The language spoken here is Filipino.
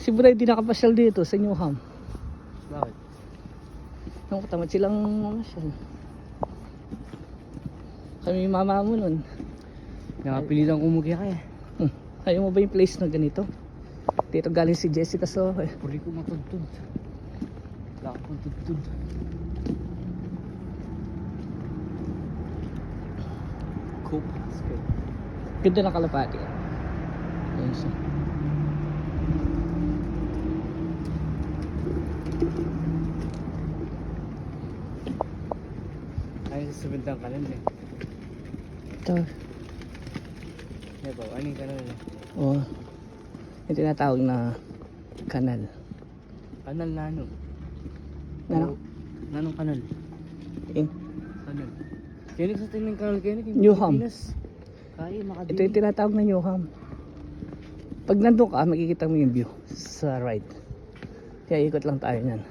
Si Bray di nakapasyal dito sa Newham. Bakit? Nung katamad silang mamasyal. Kami mama mo nun. Nakapilitan ko umuwi kaya. Ayaw mo ba yung place na ganito? Dito galing si Jessica so Puri ko matudtod. Wala akong tudtod. Cope. ganda ng kalapati. Ayun siya. Ayun sa bintang kanan eh. Ito. Ito, ano yung kanan eh? Oh. Yung tinatawag na kanal. Kanal na ano? Ano? Nanong kanal? Eh, Kanal. Kaya sa tingin ng kanal kaya Newham. Kaya makadili. Ito yung tinatawag na Newham. Pag nandun ka, makikita mo yung view sa right. Kaya ikot lang tayo niyan.